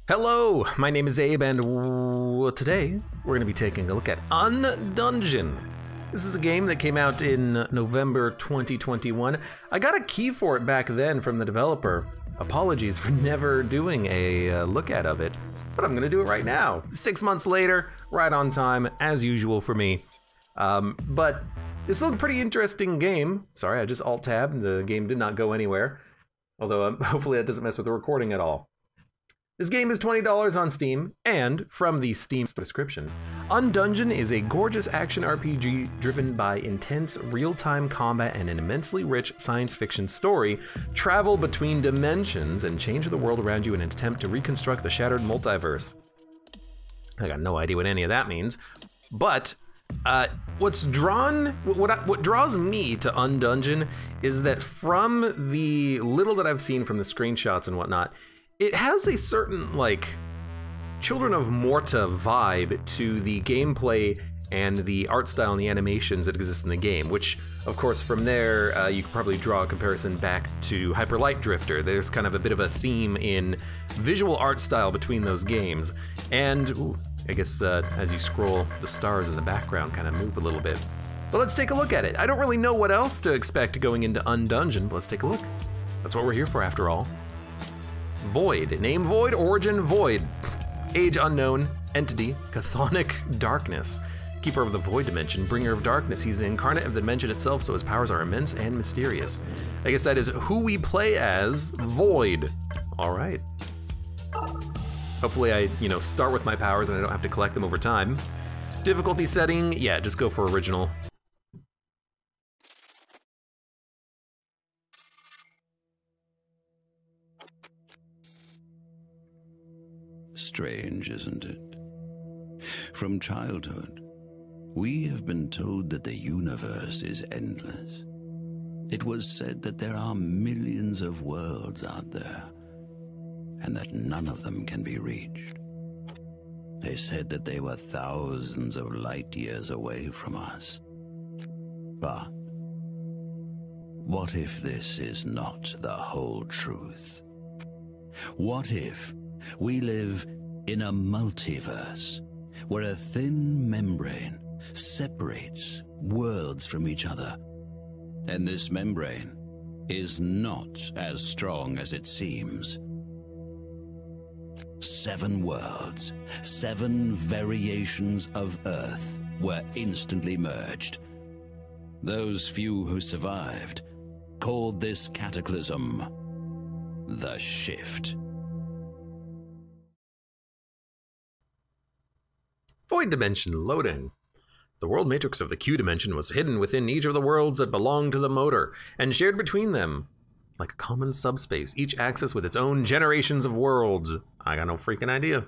Hello, my name is Abe, and today we're going to be taking a look at Undungeon. This is a game that came out in November 2021. I got a key for it back then from the developer. Apologies for never doing a look at of it, but I'm going to do it right now. 6 months later, right on time, as usual for me. But this is a pretty interesting game. Sorry, I just alt-tabbed, the game did not go anywhere. Although hopefully that doesn't mess with the recording at all. This game is $20 on Steam, and from the Steam description, Undungeon is a gorgeous action RPG driven by intense real-time combat and an immensely rich science fiction story. Travel between dimensions and change the world around you in an attempt to reconstruct the shattered multiverse. I got no idea what any of that means, but what draws me to Undungeon is that from the little that I've seen from the screenshots and whatnot, it has a certain, like, Children of Morta vibe to the gameplay and the art style and the animations that exist in the game, which, of course, from there, you could probably draw a comparison back to Hyper Light Drifter. There's kind of a bit of a theme in visual art style between those games. And, ooh, I guess as you scroll, the stars in the background kind of move a little bit. But let's take a look at it. I don't really know what else to expect going into Undungeon, but let's take a look. That's what we're here for, after all. Void. Name void, origin void. Age unknown, entity, chthonic darkness. Keeper of the void dimension, bringer of darkness. He's the incarnate of the dimension itself, so his powers are immense and mysterious. I guess that is who we play as, Void. All right. Hopefully I, start with my powers and I don't have to collect them over time. Difficulty setting, yeah, just go for original. Strange, isn't it? From childhood, we have been told that the universe is endless. It was said that there are millions of worlds out there, and that none of them can be reached. They said that they were thousands of light years away from us. But what if this is not the whole truth? What if we live in a multiverse, where a thin membrane separates worlds from each other, and this membrane is not as strong as it seems? 7 worlds, 7 variations of Earth were instantly merged. Those few who survived called this cataclysm the Shift. Void dimension loading. The world matrix of the Q dimension was hidden within each of the worlds that belonged to the motor, and shared between them like a common subspace, each axis with its own generations of worlds. I got no freaking idea.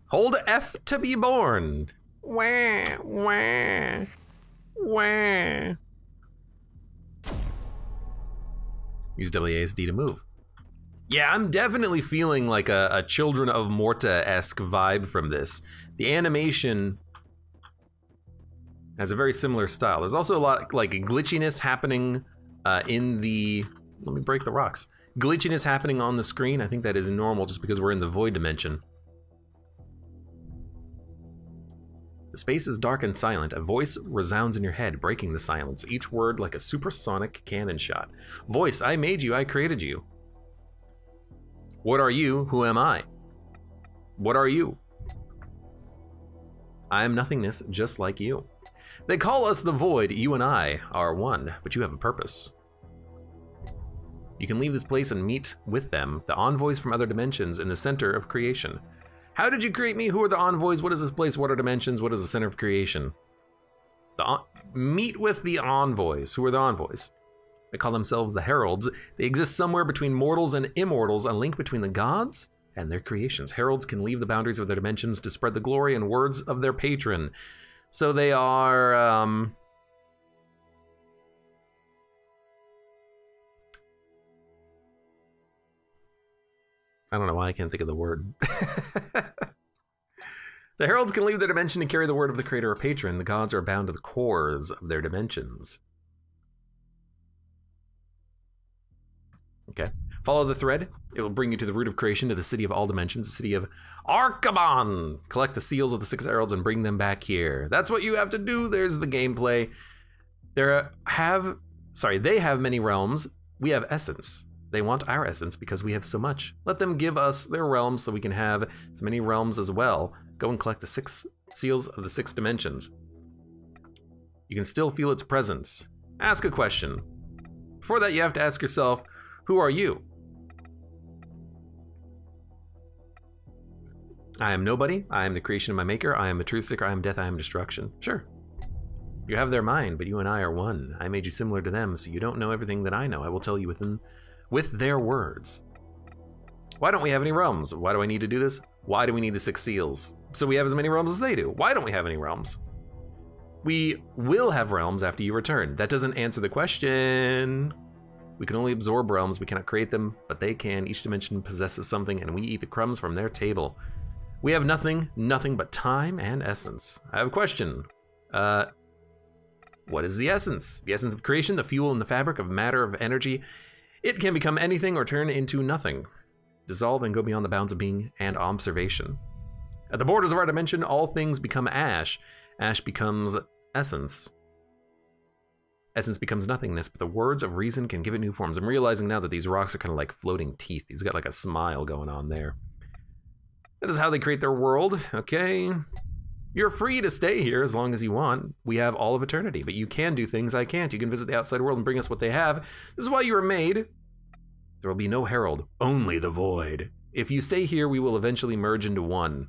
Hold F to be born. Wah, wah, wah. Use WASD to move. Yeah, I'm definitely feeling like a Children of Morta-esque vibe from this. The animation has a very similar style. There's also a lot like glitchiness happening in the, let me break the rocks. Glitchiness happening on the screen. I think that is normal just because we're in the void dimension. The space is dark and silent. A voice resounds in your head, breaking the silence. Each word like a supersonic cannon shot. Voice, I made you, I created you. What are you? Who am I? What are you? I am nothingness, just like you. They call us the Void. You and I are one, but you have a purpose. You can leave this place and meet with them, the envoys from other dimensions in the center of creation. How did you create me? Who are the envoys? What is this place? What are dimensions? What is the center of creation? Meet with the envoys. Who are the envoys? They call themselves the Heralds. They exist somewhere between mortals and immortals, a link between the gods and their creations. Heralds can leave the boundaries of their dimensions to spread the glory and words of their patron. So they are, I don't know why I can't think of the word. The Heralds can leave their dimension to carry the word of the creator or patron. The gods are bound to the cores of their dimensions. Okay. Follow the thread. It will bring you to the root of creation, to the city of all dimensions, the city of Arcabon. Collect the seals of the 6 heralds and bring them back here. That's what you have to do. There's the gameplay. They have many realms. We have essence. They want our essence because we have so much. Let them give us their realms so we can have as many realms as well. Go and collect the 6 seals of the 6 dimensions. You can still feel its presence. Ask a question. Before that, you have to ask yourself, who are you? I am nobody. I am the creation of my maker. I am a truth seeker. I am death. I am destruction. Sure. You have their mind, but you and I are one. I made you similar to them, so you don't know everything that I know. I will tell you with their words. Why don't we have any realms? Why do I need to do this? Why do we need the 6 seals? So we have as many realms as they do. Why don't we have any realms? We will have realms after you return. That doesn't answer the question. We can only absorb realms. We cannot create them, but they can. Each dimension possesses something, and we eat the crumbs from their table. We have nothing but time and essence. I have a question. What is the essence? The essence of creation, the fuel in the fabric of matter, of energy. It can become anything or turn into nothing. Dissolve and go beyond the bounds of being and observation. At the borders of our dimension, all things become ash. Ash becomes essence. Essence becomes nothingness, but the words of reason can give it new forms. I'm realizing now that these rocks are kind of like floating teeth. He's got like a smile going on there. That is how they create their world, okay? You're free to stay here as long as you want. We have all of eternity, but you can do things I can't. You can visit the outside world and bring us what they have. This is why you were made. There will be no herald, only the void. If you stay here, we will eventually merge into one.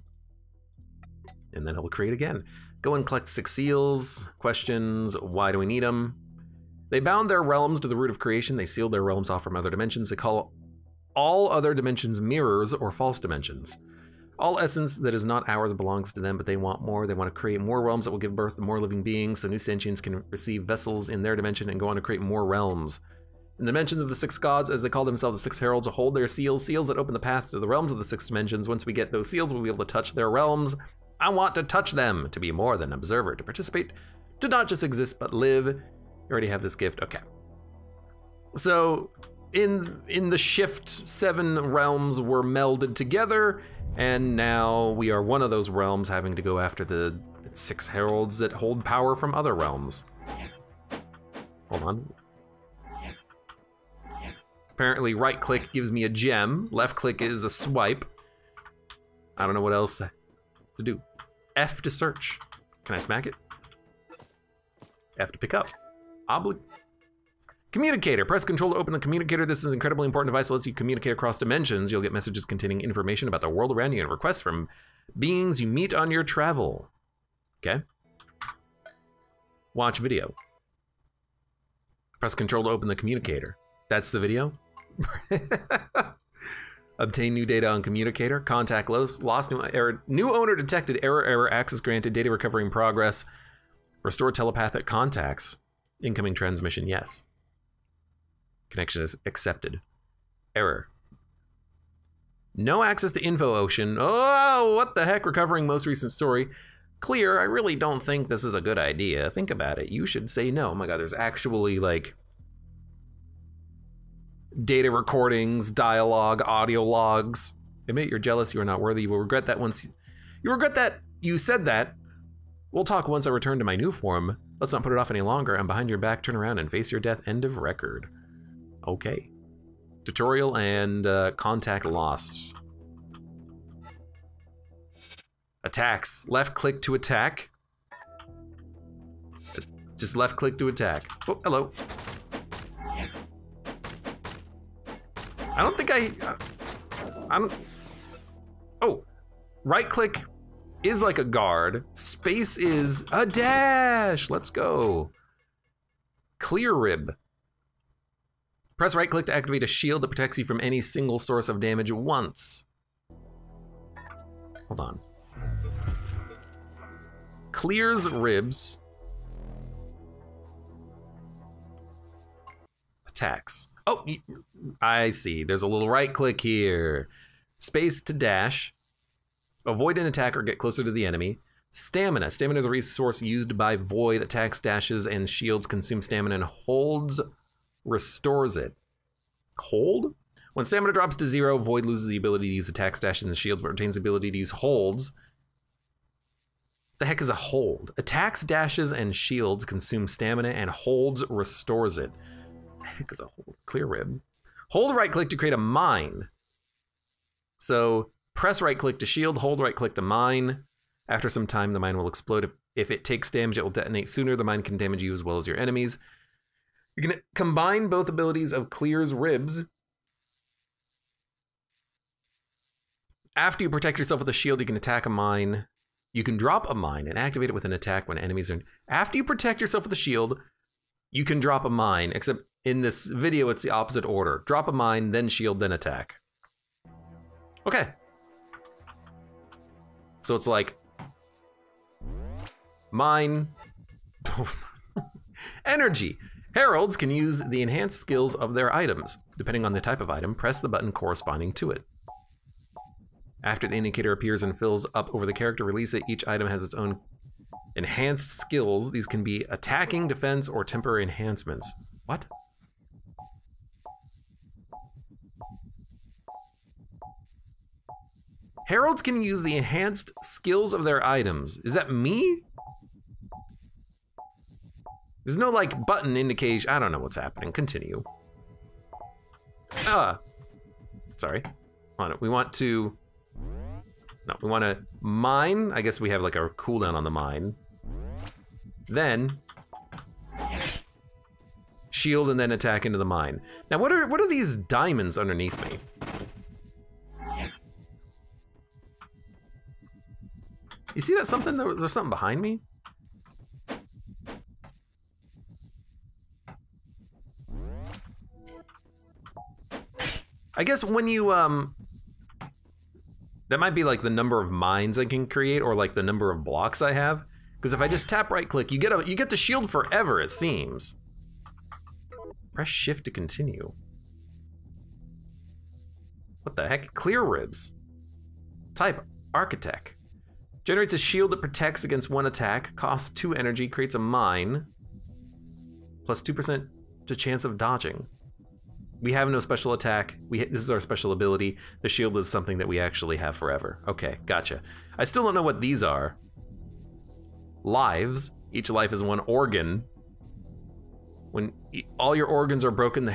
And then it will create again. Go and collect 6 seals. Questions, why do we need them? They bound their realms to the root of creation. They sealed their realms off from other dimensions. They call all other dimensions mirrors or false dimensions. All essence that is not ours belongs to them, but they want more. They want to create more realms that will give birth to more living beings, so new sentients can receive vessels in their dimension and go on to create more realms. In the dimensions of the 6 gods, as they call themselves, the 6 heralds hold their seals that open the path to the realms of the 6 dimensions. Once we get those seals, we'll be able to touch their realms. I want to touch them, to be more than an observer, to participate, to not just exist, but live. You already have this gift, okay. So, in the shift, 7 realms were melded together, and now we are one of those realms having to go after the 6 heralds that hold power from other realms. Hold on. Apparently right click gives me a gem, left click is a swipe. I don't know what else to do. F to search. Can I smack it? F to pick up. Communicator. Press control to open the communicator. This is an incredibly important device that lets you communicate across dimensions. You'll get messages containing information about the world around you and requests from beings you meet on your travel. Okay. Watch video. Press control to open the communicator. That's the video. Obtain new data on communicator. Contact lost new error. New owner detected. Error. Access granted. Data recovery in progress. Restore telepathic contacts. Incoming transmission. Yes. Connection is accepted. Error. No access to info ocean. Oh, what the heck? Recovering most recent story. Clear. I really don't think this is a good idea. Think about it. You should say no. Oh my God, there's actually like data recordings, dialogue, audio logs. Admit you're jealous. You are not worthy. You will regret that once. You regret that you said that. We'll talk once I return to my new form. Let's not put it off any longer. I'm behind your back. Turn around and face your death. End of record. Okay. Tutorial and contact lost. Attacks. Left click to attack. Just left click to attack. Oh, hello. I don't think I don't. Oh, right click is like a guard. Space is a dash. Let's go. Clear rib. Press right click to activate a shield that protects you from any single source of damage once. Hold on. Clears ribs. Attacks. Oh, I see. There's a little right click here. Space to dash. Avoid an attack or get closer to the enemy. Stamina. Stamina is a resource used by Void. Attacks, dashes, and shields consume stamina, and holds restores it. Hold? When stamina drops to 0, Void loses the ability to use attacks, dashes, and shields, but retains the ability to use holds. The heck is a hold? Attacks, dashes, and shields consume stamina, and holds restores it. The heck is a hold? Clear rib. Hold right-click to create a mine. So press right-click to shield, hold right-click to mine. After some time, the mine will explode. If it takes damage, it will detonate sooner. The mine can damage you as well as your enemies. You can combine both abilities of Clear's ribs. After you protect yourself with a shield, you can attack a mine. You can drop a mine and activate it with an attack when enemies are... After you protect yourself with a shield, you can drop a mine, except in this video, it's the opposite order. Drop a mine, then shield, then attack. Okay. So it's like... Mine. Energy. Heralds can use the enhanced skills of their items. Depending on the type of item, press the button corresponding to it. After the indicator appears and fills up over the character, release it. Each item has its own enhanced skills. These can be attacking, defense, or temporary enhancements. What? Heralds can use the enhanced skills of their items. Is that me? There's no like button indication. I don't know what's happening. Continue. Sorry. Hold on. We want to... No, we want to mine. I guess we have like a cooldown on the mine. Then shield and then attack into the mine. Now, what are these diamonds underneath me? You see that something? There's something behind me. I guess when you that might be like the number of mines I can create, or like the number of blocks I have. Because if I just tap right click, you get the shield forever, it seems. Press shift to continue. What the heck? Clear ribs. Type architect. Generates a shield that protects against one attack, costs 2 energy, creates a mine, plus 2% to chance of dodging. We have no special attack. This is our special ability. The shield is something that we actually have forever. Okay, gotcha. I still don't know what these are. Lives. Each life is 1 organ. When all your organs are broken, the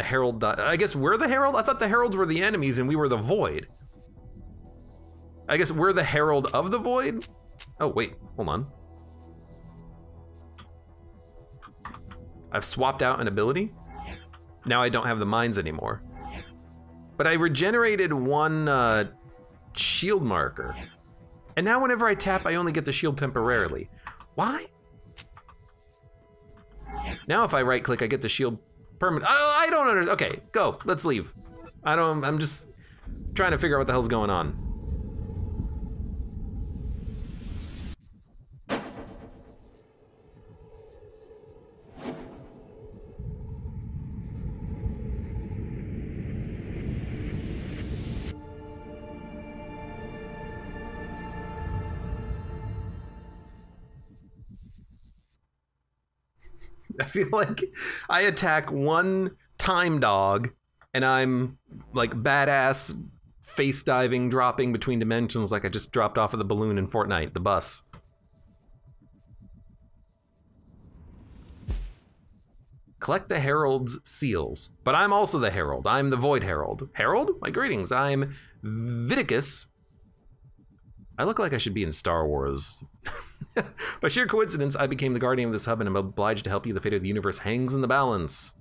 herald dies. I guess we're the herald? I thought the heralds were the enemies and we were the void. I guess we're the herald of the void? Oh, wait, hold on. I've swapped out an ability. Now I don't have the mines anymore. But I regenerated 1 shield marker. And now whenever I tap, I only get the shield temporarily. Why? Now if I right click, I get the shield permanent. Oh, I don't understand. Okay, go, let's leave. I'm just trying to figure out what the hell's going on. I feel like I attack 1 time dog and I'm like badass face diving, dropping between dimensions like I just dropped off of the balloon in Fortnite, the bus. Collect the Herald's seals, but I'm also the Herald. I'm the Void Herald. Herald? My greetings, I'm Viticus. I look like I should be in Star Wars. By sheer coincidence, I became the guardian of this hub and I'm obliged to help you. The fate of the universe hangs in the balance.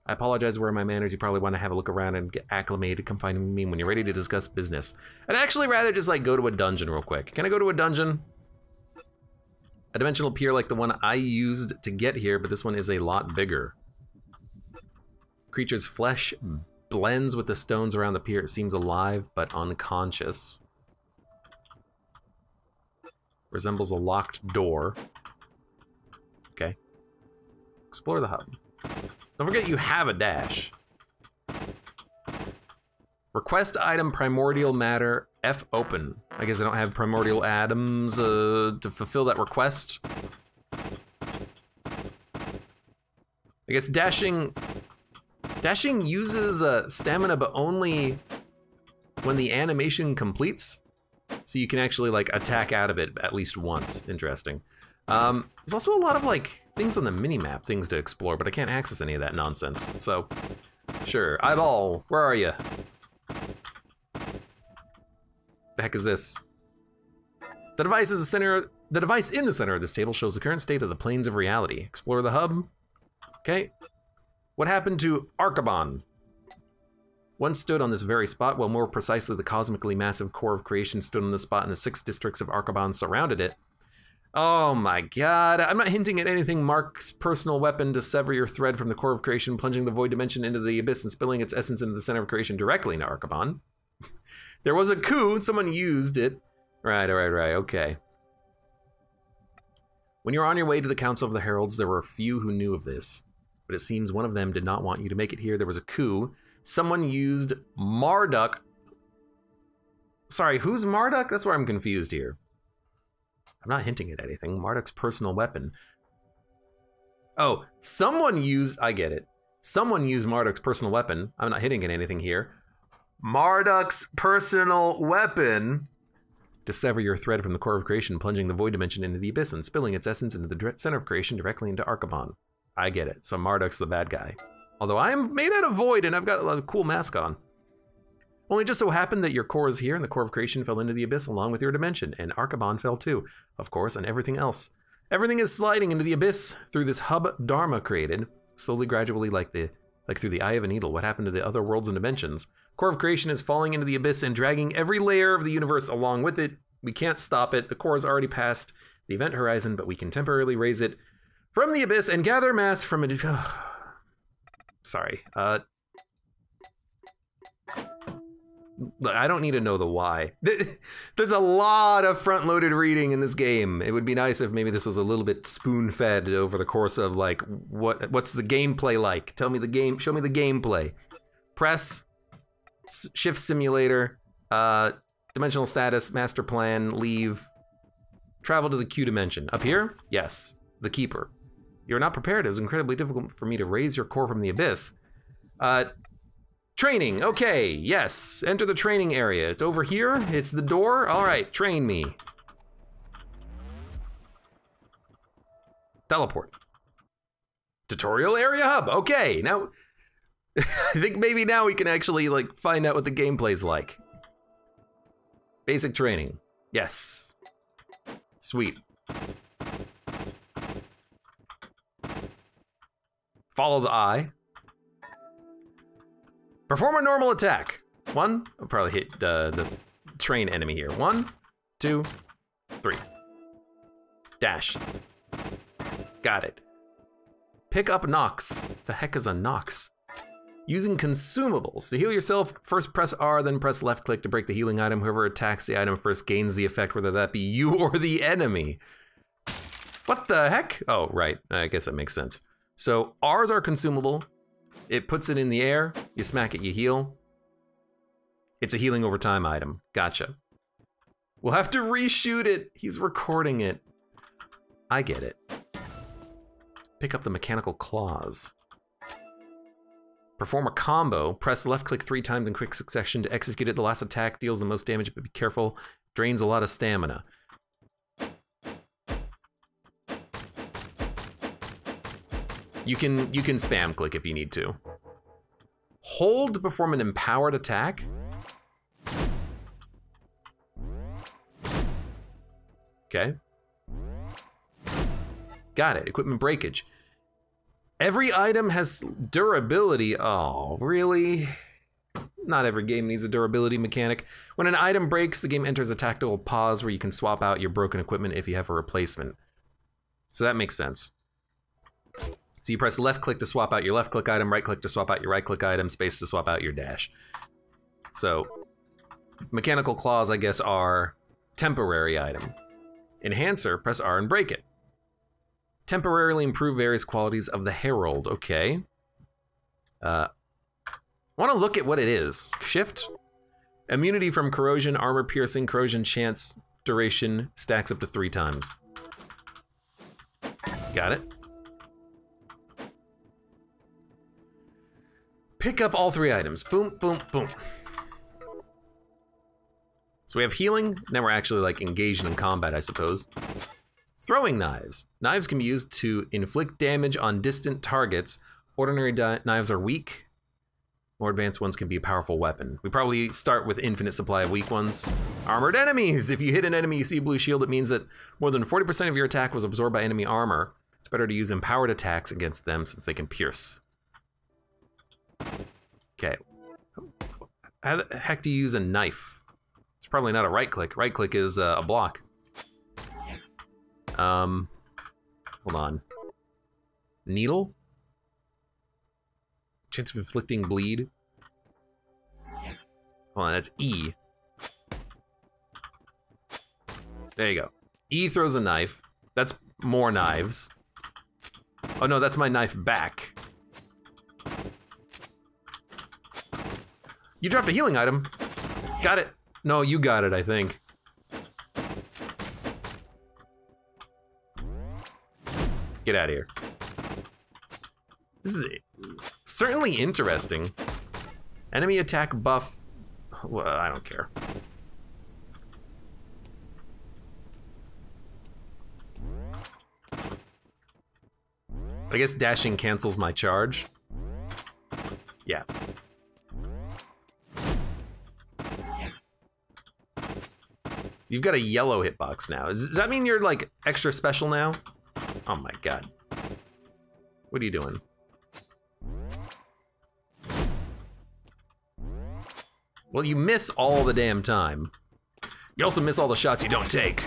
I apologize where my manners. You probably want to have a look around and get acclimated. Come find me when you're ready to discuss business. I'd actually rather just like go to a dungeon real quick. Can I go to a dungeon? A dimensional pier like the one I used to get here, but this one is a lot bigger. Creature's flesh blends with the stones around the pier. It seems alive but unconscious. Resembles a locked door. Okay. Explore the hub. Don't forget you have a dash. Request item primordial matter F open. I guess I don't have primordial atoms to fulfill that request. I guess dashing Dashing uses stamina, but only when the animation completes. So you can actually like attack out of it at least once. Interesting. There's also a lot of like things on the mini-map, things to explore, but I can't access any of that nonsense. So, sure. Eyeball, where are you? The heck is this? The device is the device in the center of this table shows the current state of the planes of reality. Explore the hub. Okay. What happened to Archibon? Once stood on this very spot, well, more precisely, the cosmically massive core of creation stood on the spot, and the 6 districts of Archibon surrounded it. Oh my god. I'm not hinting at anything. Mark's personal weapon to sever your thread from the core of creation, plunging the void dimension into the abyss and spilling its essence into the center of creation directly into Archibon. There was a coup. Someone used it. Right, okay. When you're on your way to the Council of the Heralds, there were a few who knew of this. But it seems one of them did not want you to make it here. There was a coup. Someone used Marduk. Sorry, who's Marduk? That's where I'm confused here. I'm not hinting at anything. Marduk's personal weapon. Oh, someone used... I get it. Someone used Marduk's personal weapon. I'm not hinting at anything here. Marduk's personal weapon to sever your thread from the core of creation, plunging the void dimension into the abyss and spilling its essence into the center of creation directly into Archibon. I get it. So Marduk's the bad guy. Although I am made out of void and I've got a cool mask on. Only just so happened that your core is here and the core of creation fell into the abyss along with your dimension, and Archibon fell too, of course, and everything else. Everything is sliding into the abyss through this hub Dharma created, slowly, gradually, like through the eye of a needle. What happened to the other worlds and dimensions? Core of creation is falling into the abyss and dragging every layer of the universe along with it. We can't stop it. The core is already past the event horizon, but we can temporarily raise it from the abyss and gather mass from it. Sorry. I don't need to know the why. There's a lot of front-loaded reading in this game. It would be nice if maybe this was a little bit spoon-fed over the course of like what's the gameplay like? Tell me the game. Show me the gameplay. Press, shift simulator, dimensional status, master plan, leave, travel to the Q dimension. Up here? Yes, the keeper. You're not prepared. It was incredibly difficult for me to raise your core from the abyss. Training, okay, yes. Enter the training area. It's over here, it's the door. All right, train me. Teleport. Tutorial area hub, okay. Now, I think maybe now we can actually like find out what the gameplay's like. Basic training, yes. Sweet. Follow the eye. Perform a normal attack. 1, I'll probably hit the train enemy here. 1, 2, 3. Dash. Got it. Pick up Nox. The heck is a Nox? Using consumables. To heal yourself, first press R, then press left click to break the healing item. Whoever attacks the item first gains the effect, whether that be you or the enemy. What the heck? Oh, right. I guess that makes sense. So R's are consumable. It puts it in the air, you smack it, you heal. It's a healing over time item. Gotcha. We'll have to reshoot it. He's recording it. I get it. Pick up the mechanical claws. Perform a combo. Press left click 3 times in quick succession to execute it. The last attack deals the most damage, but be careful. Drains a lot of stamina. You can spam click if you need to. Hold to perform an empowered attack. Okay. Got it. Equipment breakage. Every item has durability. Oh, really? Not every game needs a durability mechanic. When an item breaks, the game enters a tactical pause where you can swap out your broken equipment if you have a replacement. So that makes sense. So you press left click to swap out your left click item, right click to swap out your right click item, space to swap out your dash. So mechanical claws, I guess, are temporary item. Enhancer, press R and break it. Temporarily improve various qualities of the Herald, okay. I wanna look at what it is. Shift, immunity from corrosion, armor piercing, corrosion chance, duration, stacks up to 3 times. Got it. Pick up all 3 items. Boom, boom, boom. So we have healing. Now we're actually like engaged in combat, I suppose. Throwing knives. Knives can be used to inflict damage on distant targets. Ordinary knives are weak. More advanced ones can be a powerful weapon. We probably start with infinite supply of weak ones. Armored enemies. If you hit an enemy, you see a blue shield, it means that more than 40% of your attack was absorbed by enemy armor. It's better to use empowered attacks against them since they can pierce. Okay. How the heck do you use a knife? It's probably not a right click. Right click is a block. Hold on. Needle? Chance of inflicting bleed. Hold on, that's E. There you go. E throws a knife. That's more knives. Oh no, that's my knife back. You dropped a healing item. Got it. No, you got it, I think. Get out of here. This is certainly interesting. Enemy attack buff. Well, I don't care. I guess dashing cancels my charge. Yeah. You've got a yellow hitbox now. Does that mean you're like extra special now? Oh my god. What are you doing? Well, you miss all the damn time. You also miss all the shots you don't take.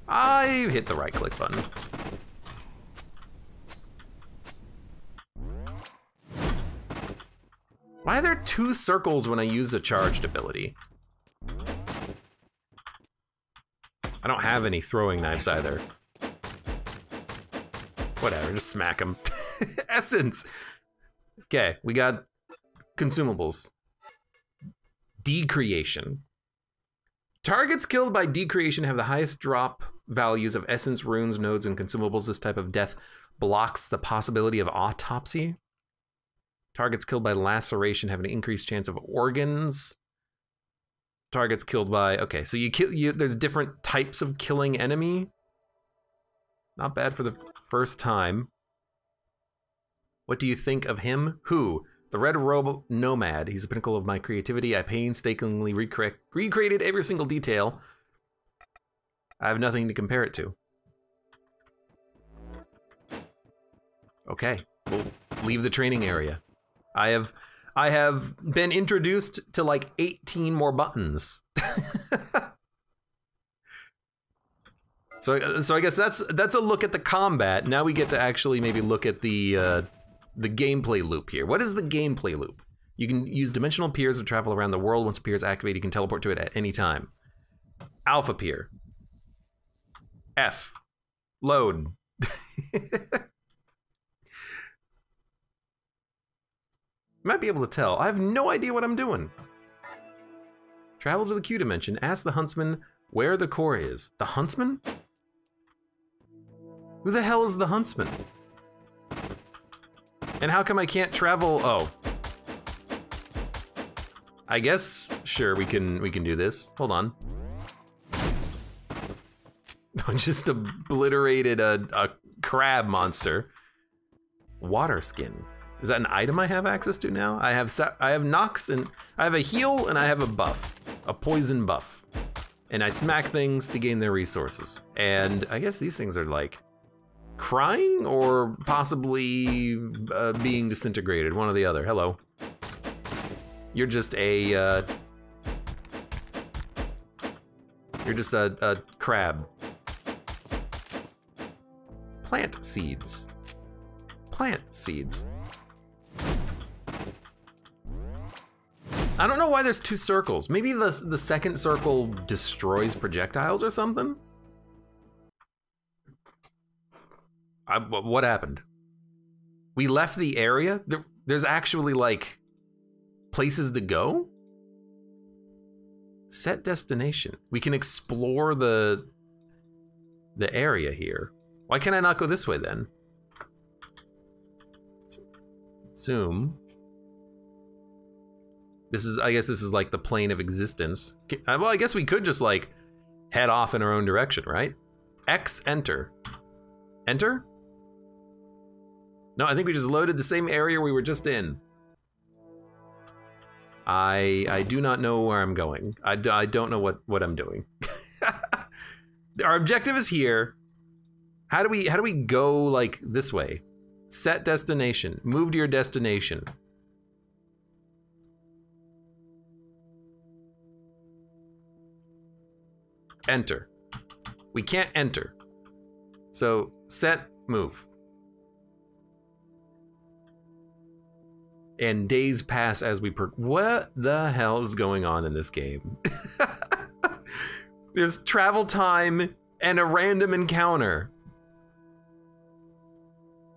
I hit the right click button. Why are there 2 circles when I use the charged ability? I don't have any throwing knives either. Whatever, just smack them. Essence! Okay, we got consumables. Decreation. Targets killed by decreation have the highest drop values of essence, runes, nodes, and consumables. This type of death blocks the possibility of autopsy. Targets killed by laceration have an increased chance of organs. Targets killed by, okay, so there's different types of killing enemy. Not bad for the first time. What do you think of him? Who? The Red Robe Nomad. He's the pinnacle of my creativity. I painstakingly recreated every single detail. I have nothing to compare it to. Okay, we'll leave the training area. I have been introduced to like 18 more buttons. So I guess that's a look at the combat. Now we get to actually maybe look at the gameplay loop here. What is the gameplay loop? You can use dimensional piers to travel around the world. Once a pier is activated, you can teleport to it at any time. Alpha pier. F. Load. You might be able to tell. I have no idea what I'm doing. Travel to the Q dimension. Ask the huntsman where the core is. The huntsman? Who the hell is the huntsman? And how come I can't travel? Oh. I guess, sure, we can do this. Hold on. I just obliterated a crab monster. Water skin. Is that an item I have access to now? I have Nox, and I have a heal, and I have a buff. A poison buff. And I smack things to gain their resources. And I guess these things are like crying or possibly being disintegrated, one or the other. Hello. You're just a crab. Plant seeds. Plant seeds. I don't know why there's 2 circles. Maybe the second circle destroys projectiles or something? What happened? We left the area? There's actually like places to go? Set destination. We can explore the area here. Why can I not go this way then? Assume. This is, I guess this is like the plane of existence. Well, I guess we could just like head off in our own direction, right? X, enter. Enter? No, I think we just loaded the same area we were just in. I do not know where I'm going. I don't know what I'm doing. Our objective is here. How do we go like this way? Set destination. Move to your destination. Enter. We can't enter. So set, move. And days pass as we what the hell is going on in this game? There's travel time and a random encounter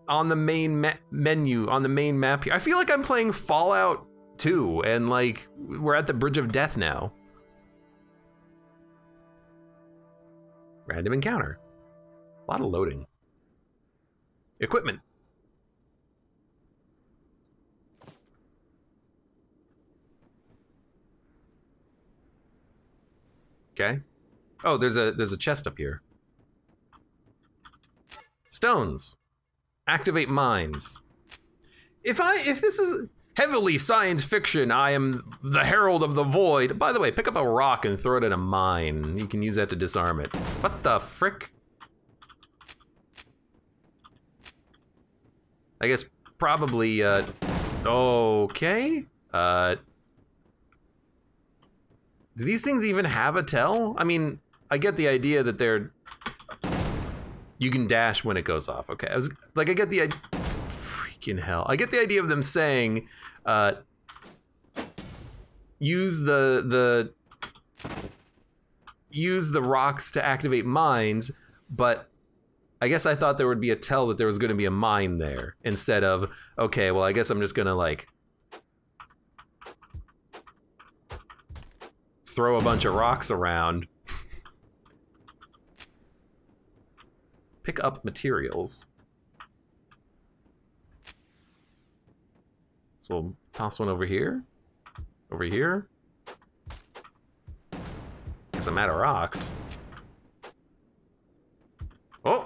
on the main menu, on the main map here. I feel like I'm playing Fallout 2 and like we're at the Bridge of Death now. Random encounter. A lot of loading. Equipment. Okay. Oh, there's a chest up here. Stones. Activate mines. If this is heavily science fiction, I am the herald of the void. By the way, pick up a rock and throw it in a mine. You can use that to disarm it. What the frick? I guess probably, okay. Do these things even have a tell? I mean, I get the idea that they're... You can dash when it goes off. Okay, I get the idea... Freaking hell. I get the idea of them saying, use the rocks to activate mines, but I guess I thought there would be a tell that there was going to be a mine there, instead of, okay, well, I guess I'm just gonna, like, throw a bunch of rocks around. Pick up materials. So we'll toss one over here. Over here. Guess I'm out of rocks. Oh!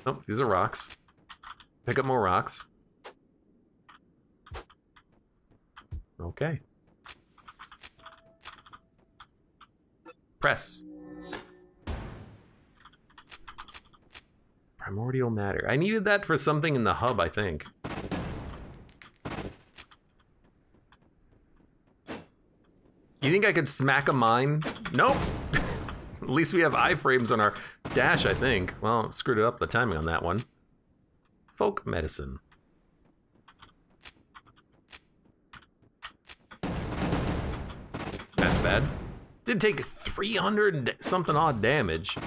Oh, these are rocks. Pick up more rocks. Okay. Press. Primordial matter. I needed that for something in the hub, I think. You think I could smack a mine? Nope. At least we have iframes on our dash, I think. Well, screwed it up the timing on that one. Folk medicine. That's bad. Did take 300 something odd damage.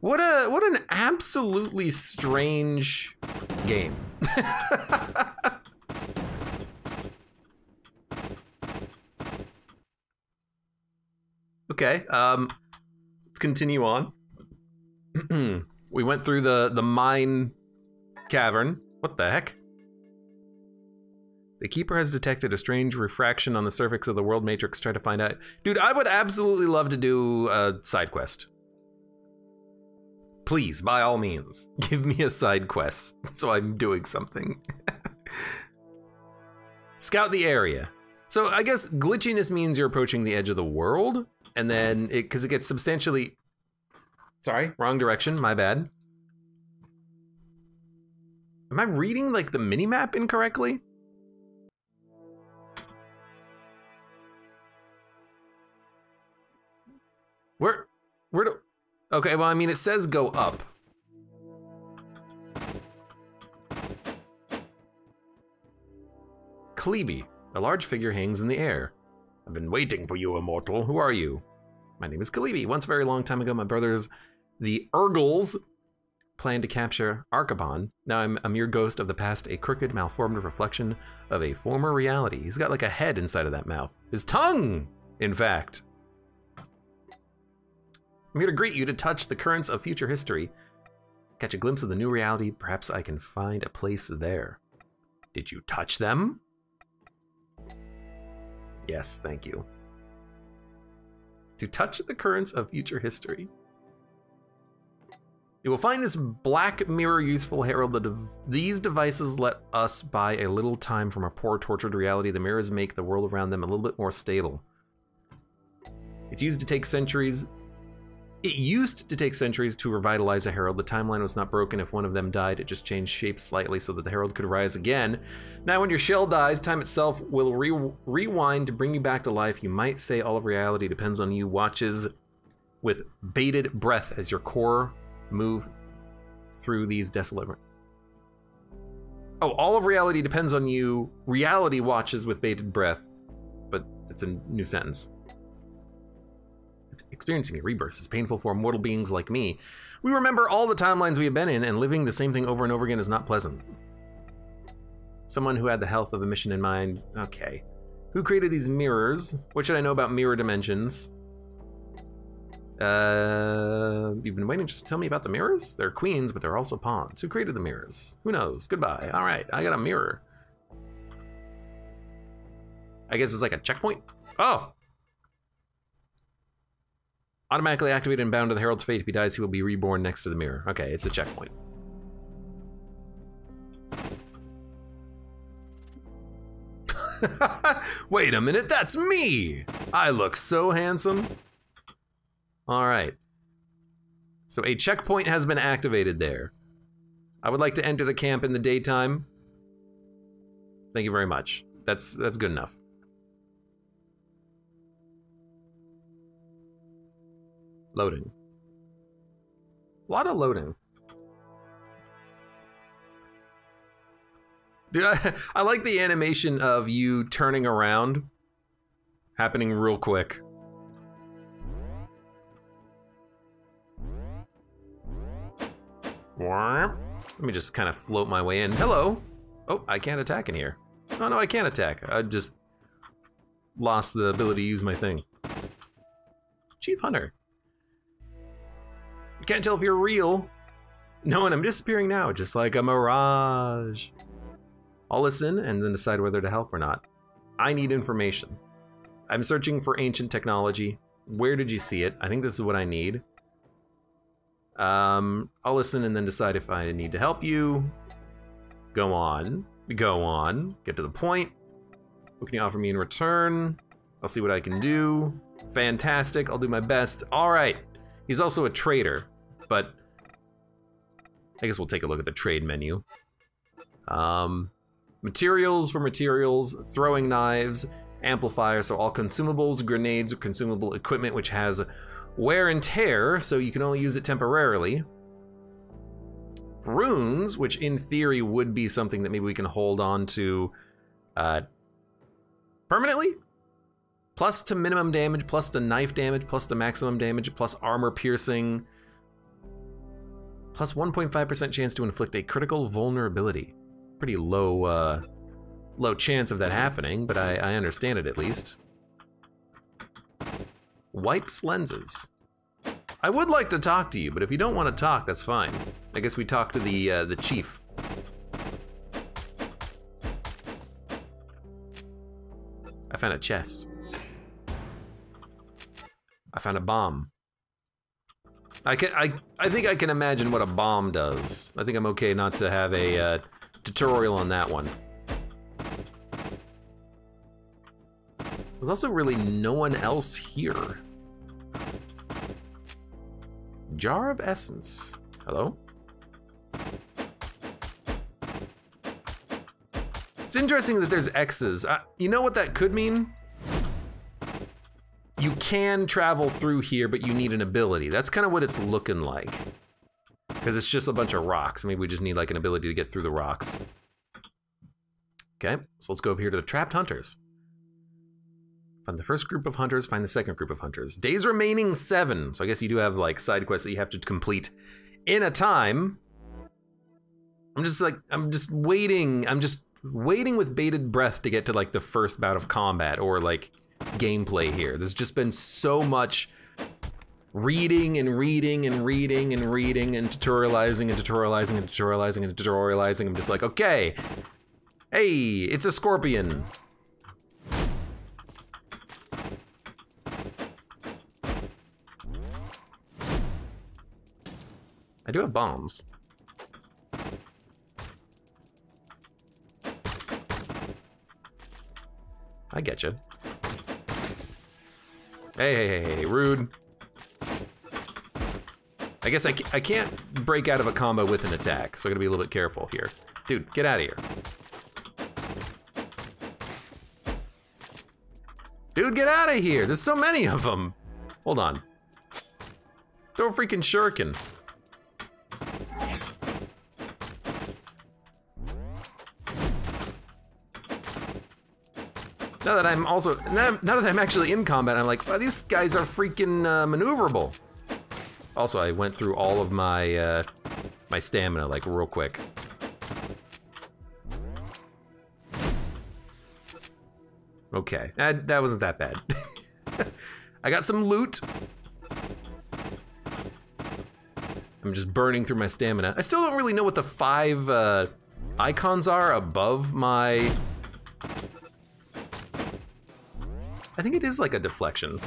What an absolutely strange game. Okay, let's continue on. We went through the mine cavern. What the heck? The Keeper has detected a strange refraction on the surface of the world matrix. Try to find out. Dude, I would absolutely love to do a side quest. Please, by all means, give me a side quest so I'm doing something. Scout the area. So I guess glitchiness means you're approaching the edge of the world, and then because it gets substantially... Sorry, wrong direction, my bad. Am I reading like the minimap incorrectly? Where do... Okay, well, I mean, it says go up. Cleeby. A large figure hangs in the air. I've been waiting for you, immortal. Who are you? My name is Cleeby. Once a very long time ago, my brothers, the Urgles, planned to capture Archibald. Now I'm a mere ghost of the past, a crooked, malformed reflection of a former reality. He's got like a head inside of that mouth. His tongue, in fact. I'm here to greet you, to touch the currents of future history. Catch a glimpse of the new reality. Perhaps I can find a place there. Did you touch them? Yes, thank you. To touch the currents of future history. You will find this black mirror useful, Herald. These devices let us buy a little time from our poor, tortured reality. The mirrors make the world around them a little bit more stable. It used to take centuries to revitalize a Herald. The timeline was not broken. If one of them died, it just changed shape slightly so that the Herald could rise again. Now when your shell dies, time itself will rewind to bring you back to life. You might say all of reality depends on you. Watches with bated breath as your core move through these desolate... Oh, all of reality depends on you. Reality watches with bated breath. But it's a new sentence. Experiencing a rebirth is painful for mortal beings like me. We remember all the timelines we have been in, and living the same thing over and over again is not pleasant. Someone who had the health of a mission in mind. Okay. Who created these mirrors? What should I know about mirror dimensions? You've been waiting just to tell me about the mirrors? They're queens, but they're also pawns. Who created the mirrors? Who knows? Goodbye. All right, I got a mirror. I guess it's like a checkpoint? Oh! Automatically activated and bound to the Herald's fate. If he dies, he will be reborn next to the mirror. Okay, it's a checkpoint. Wait a minute, that's me! I look so handsome. All right. So a checkpoint has been activated there. I would like to enter the camp in the daytime. Thank you very much. That's good enough. Loading. A lot of loading. Dude, I like the animation of you turning around happening real quick. Let me just kind of float my way in. Hello. Oh, I can't attack in here. Oh, no, I can't attack. I just lost the ability to use my thing. Chief Hunter. You can't tell if you're real. No, and I'm disappearing now, just like a mirage. I'll listen and then decide whether to help or not. I need information. I'm searching for ancient technology. Where did you see it? I think this is what I need. I'll listen and then decide if I need to help you. Go on. Go on. Get to the point. What can you offer me in return? I'll see what I can do. Fantastic. I'll do my best. All right. He's also a trader, but I guess we'll take a look at the trade menu. Materials for materials, throwing knives, amplifier, so all consumables, grenades, or consumable equipment which has wear and tear, so you can only use it temporarily. Runes, which in theory would be something that maybe we can hold on to permanently? Plus to minimum damage, plus to knife damage, plus to maximum damage, plus armor piercing. Plus 1.5% chance to inflict a critical vulnerability. Pretty low, low chance of that happening, but I understand it at least. Wipes lenses. I would like to talk to you, but if you don't want to talk, that's fine. I guess we talk to the chief. I found a chest. I found a bomb. I think I can imagine what a bomb does. I think I'm okay not to have a tutorial on that one. There's also really no one else here. Jar of essence. Hello? It's interesting that there's X's. You know what that could mean? You can travel through here, but you need an ability. That's kind of what it's looking like. Because it's just a bunch of rocks. Maybe we just need like an ability to get through the rocks. Okay, so let's go up here to the trapped hunters. Find the first group of hunters, find the second group of hunters. Days remaining 7. So I guess you do have like side quests that you have to complete in a time. I'm just waiting with bated breath to get to like the first bout of combat or like gameplay here. There's just been so much reading and reading and reading and reading and tutorializing and tutorializing and tutorializing and tutorializing. I'm just like, okay, hey, it's a scorpion. I do have bombs. I get you. Hey, rude. I guess I can't break out of a combo with an attack, so I gotta be a little bit careful here. Dude, get out of here. Dude, get out of here! There's so many of them! Hold on. Throw a freaking shuriken. Now that I'm also, now that I'm actually in combat, I'm like, wow, these guys are freaking maneuverable. Also, I went through all of my my stamina like real quick. Okay, that wasn't that bad. I got some loot. I'm just burning through my stamina. I still don't really know what the 5 icons are above my... I think it is like a deflection.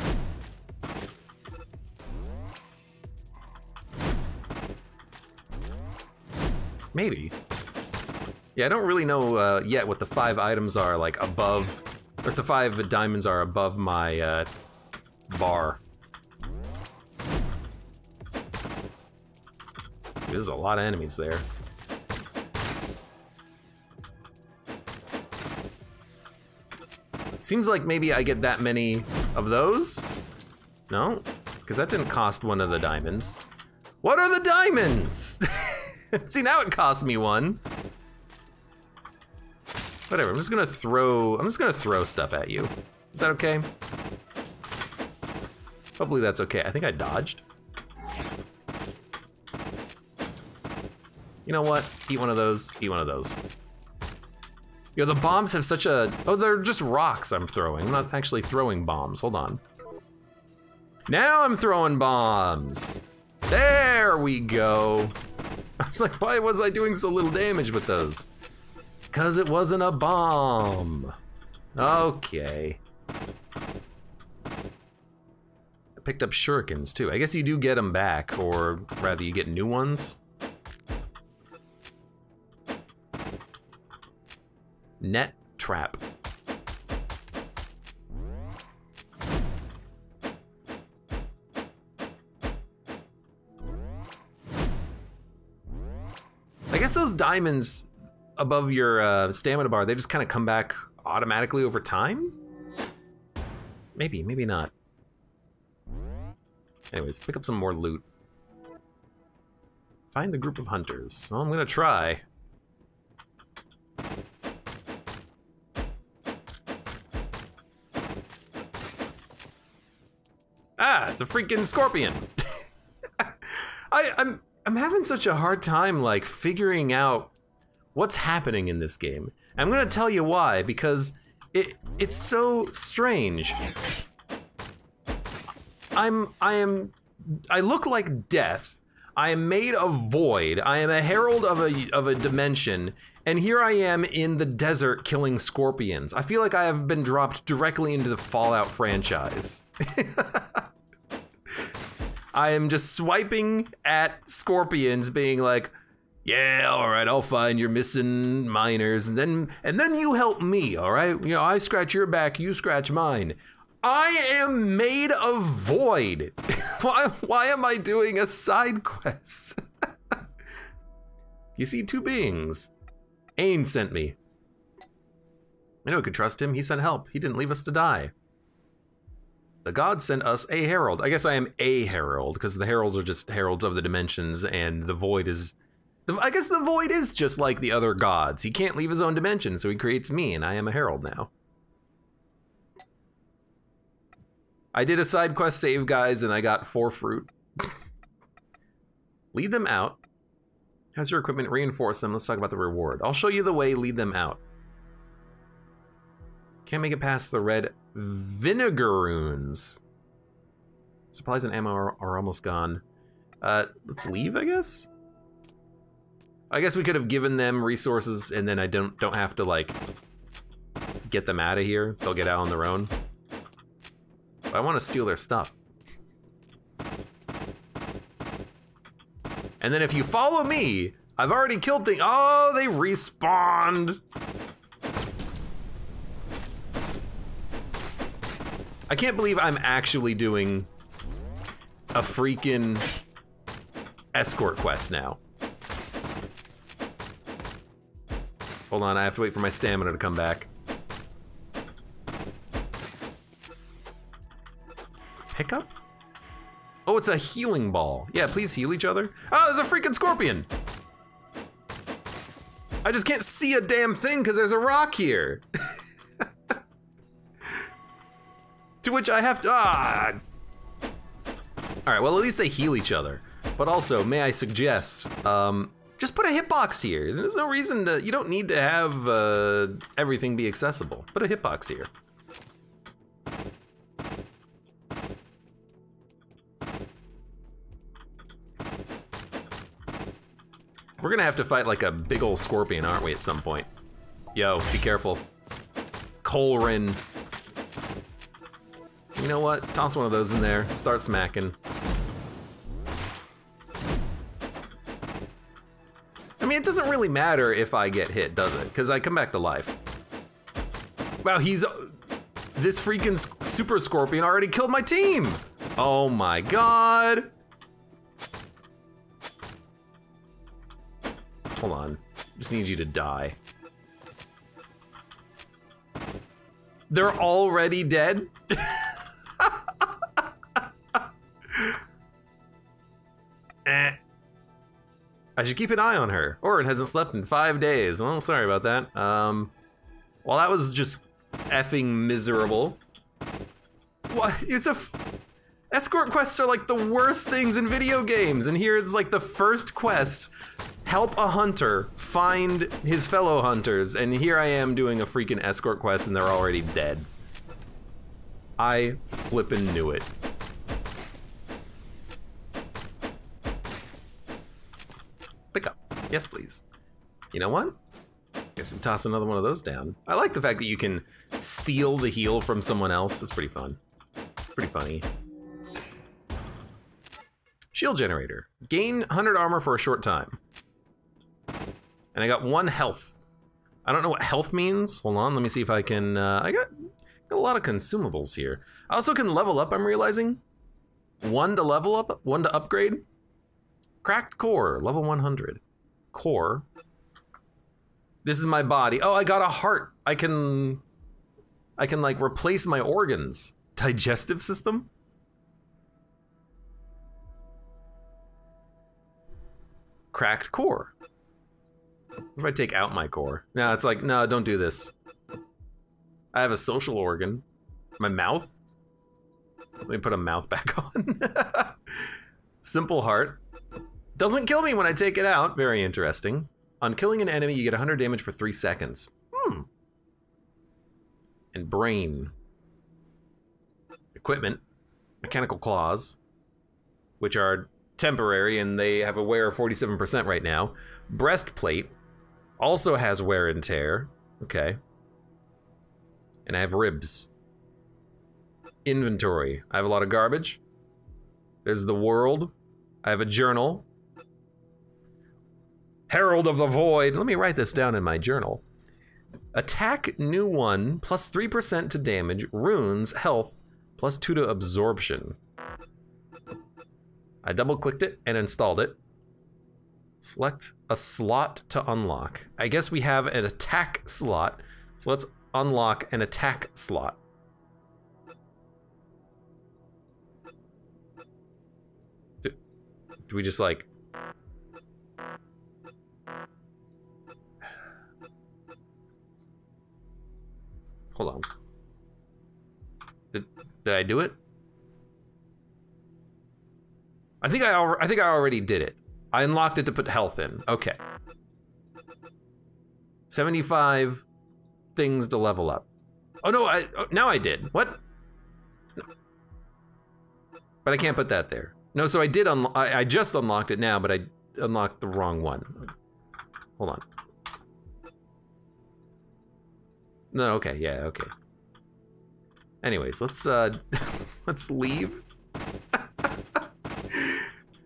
Maybe. Yeah, I don't really know yet what the 5 items are like above, or the 5 diamonds are above my bar. There's a lot of enemies there. Seems like maybe I get that many of those? No? Because that didn't cost one of the diamonds. What are the diamonds? See, now it cost me one. Whatever, I'm just gonna throw stuff at you. Is that okay? Hopefully that's okay. I think I dodged. You know what? Eat one of those, eat one of those. Yo, the bombs have such a... Oh, they're just rocks I'm throwing. I'm not actually throwing bombs. Hold on. Now I'm throwing bombs. There we go. I was like, why was I doing so little damage with those? Because it wasn't a bomb. Okay. I picked up shurikens too. I guess you do get them back, or rather you get new ones. Net trap. I guess those diamonds above your stamina bar, they just kind of come back automatically over time? Maybe, maybe not. Anyways, pick up some more loot. Find the group of hunters. Well, I'm gonna try. Ah, it's a freaking scorpion. I'm having such a hard time like figuring out what's happening in this game. I'm gonna tell you why, because it's so strange. I look like death. I am made of void. I am a herald of a dimension, and here I am in the desert killing scorpions. I feel like I have been dropped directly into the Fallout franchise. I am just swiping at scorpions, being like, yeah, all right, I'll find your missing miners, and then you help me, all right? You know, I scratch your back, you scratch mine. I am made of void. Why am I doing a side quest? You see 2 beings. Ain sent me. I know we could trust him. He sent help. He didn't leave us to die. The gods sent us a herald. I guess I am a herald, because the heralds are just heralds of the dimensions, and the void is... I guess the void is just like the other gods. He can't leave his own dimension, so he creates me, and I am a herald now. I did a side quest save, guys, and I got 4 fruit. Lead them out. How's your equipment? Reinforce them. Let's talk about the reward. I'll show you the way. Lead them out. Can't make it past the red vinegaroons. Supplies and ammo are almost gone. Let's leave, I guess? I guess we could have given them resources and then I don't have to, like, get them out of here. They'll get out on their own. But I want to steal their stuff. And then if you follow me, I've already killed things. Oh, they respawned. I can't believe I'm actually doing a freaking escort quest now. Hold on, I have to wait for my stamina to come back. Pickup? Oh, it's a healing ball. Yeah, please heal each other. Oh, there's a freaking scorpion. I just can't see a damn thing because there's a rock here. To which I have to, All right, well, at least they heal each other. But also, may I suggest, just put a hitbox here. There's no reason to, you don't need to have everything be accessible. Put a hitbox here. We're gonna have to fight like a big old scorpion, aren't we, at some point? Yo, be careful. Colrin. You know what? Toss one of those in there. Start smacking. I mean, it doesn't really matter if I get hit, does it? Because I come back to life. Wow, this freaking super scorpion already killed my team! Oh my god! Hold on. Just need you to die. They're already dead? I should keep an eye on her. Orin hasn't slept in 5 days. Well, sorry about that. Well, that was just effing miserable. What? Escort quests are like the worst things in video games, and here it's like the first quest. Help a hunter find his fellow hunters, and here I am doing a freaking escort quest and they're already dead. I flippin' knew it. Pick up. Yes, please. You know what? Guess I'm tossing another one of those down. I like the fact that you can steal the heal from someone else. It's pretty fun. Pretty funny. Shield generator. Gain 100 armor for a short time. And I got 1 health. I don't know what health means. Hold on, let me see if I can, I got a lot of consumables here. I also can level up, I'm realizing. 1 to level up, 1 to upgrade. Cracked core, level 100. Core. This is my body. Oh, I got a heart. I can like replace my organs. Digestive system? Cracked core. If I take out my core? No, it's like, no, don't do this. I have a social organ. My mouth? Let me put a mouth back on. Simple heart. Doesn't kill me when I take it out. Very interesting. On killing an enemy, you get 100 damage for 3 seconds. And brain. Equipment. Mechanical claws. Which are temporary, and they have a wear of 47% right now. Breastplate. Also has wear and tear. Okay. And I have ribs. Inventory. I have a lot of garbage. There's the world. I have a journal. Herald of the Void. Let me write this down in my journal. Attack new 1, plus 3% to damage, runes, health, plus 2 to absorption. I double clicked it and installed it. Select a slot to unlock. I guess we have an attack slot, so let's unlock an attack slot. Do we just like... Hold on. Did I do it? I think I already did it. I unlocked it to put health in. Okay. 75 things to level up. Oh no, now I did. What? But I can't put that there. No, so I did I just unlocked it now, but I unlocked the wrong one. Hold on. No, okay, yeah, okay. Anyways, let's let's leave.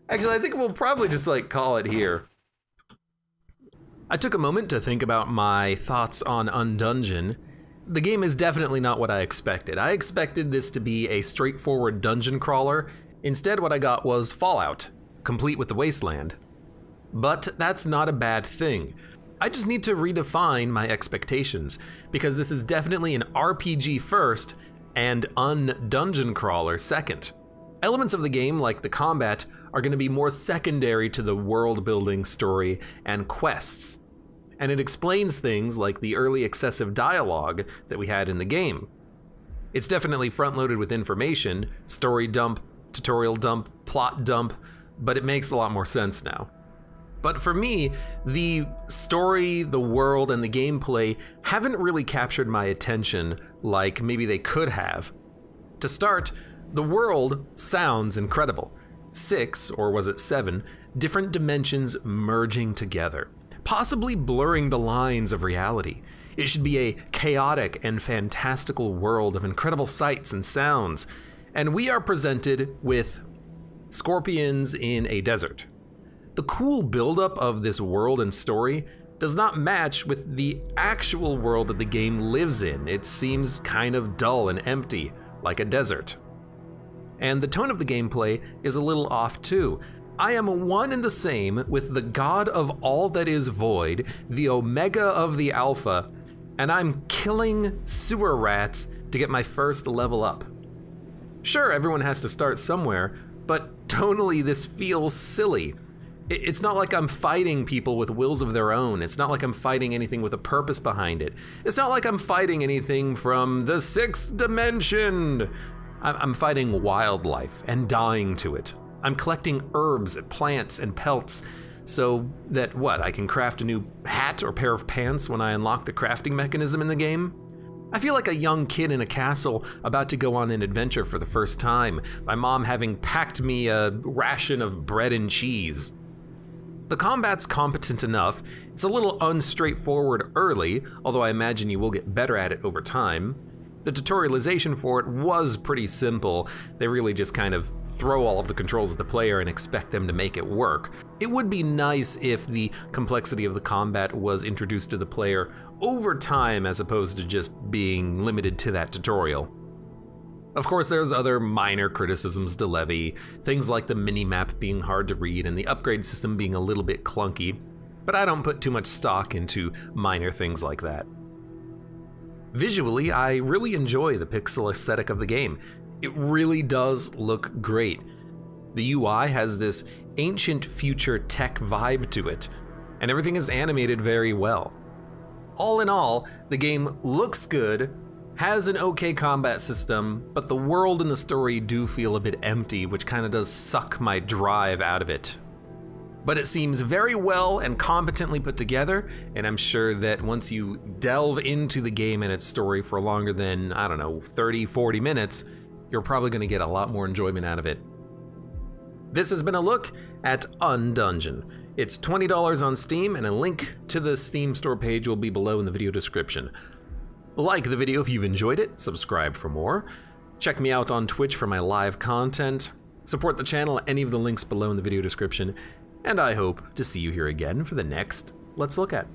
Actually, I think we'll probably just like call it here. I took a moment to think about my thoughts on Undungeon. The game is definitely not what I expected. I expected this to be a straightforward dungeon crawler. Instead, what I got was Fallout, complete with the wasteland. But that's not a bad thing. I just need to redefine my expectations, because this is definitely an RPG first and Undungeon crawler second. Elements of the game, like the combat, are going to be more secondary to the world building, story, and quests. And it explains things like the early excessive dialogue that we had in the game. It's definitely front-loaded with information, story dump, tutorial dump, plot dump, but it makes a lot more sense now. But for me, the story, the world, and the gameplay haven't really captured my attention like maybe they could have. To start, the world sounds incredible. 6, or was it 7, different dimensions merging together, possibly blurring the lines of reality. It should be a chaotic and fantastical world of incredible sights and sounds, and we are presented with scorpions in a desert. The cool buildup of this world and story does not match with the actual world that the game lives in. It seems kind of dull and empty, like a desert. And the tone of the gameplay is a little off too. I am one and the same with the god of all that is void, the omega of the alpha, and I'm killing sewer rats to get my first level up. Sure, everyone has to start somewhere, but tonally this feels silly. It's not like I'm fighting people with wills of their own. It's not like I'm fighting anything with a purpose behind it. It's not like I'm fighting anything from the 6th dimension. I'm fighting wildlife and dying to it. I'm collecting herbs, plants, and pelts so that, I can craft a new hat or pair of pants when I unlock the crafting mechanism in the game? I feel like a young kid in a castle about to go on an adventure for the first time, my mom having packed me a ration of bread and cheese. The combat's competent enough. It's a little unstraightforward early, although I imagine you will get better at it over time. The tutorialization for it was pretty simple. They really just kind of throw all of the controls at the player and expect them to make it work. It would be nice if the complexity of the combat was introduced to the player over time as opposed to just being limited to that tutorial. Of course, there's other minor criticisms to levy, things like the minimap being hard to read and the upgrade system being a little bit clunky, but I don't put too much stock into minor things like that. Visually, I really enjoy the pixel aesthetic of the game. It really does look great. The UI has this ancient future tech vibe to it, and everything is animated very well. All in all, the game looks good, has an okay combat system, but the world and the story do feel a bit empty, which kind of does suck my drive out of it. But it seems very well and competently put together, and I'm sure that once you delve into the game and its story for longer than, 30, 40 minutes, you're probably going to get a lot more enjoyment out of it. This has been a look at Undungeon. It's $20 on Steam, and a link to the Steam store page will be below in the video description. Like the video if you've enjoyed it, subscribe for more. Check me out on Twitch for my live content. Support the channel at any of the links below in the video description. And I hope to see you here again for the next Let's Look At.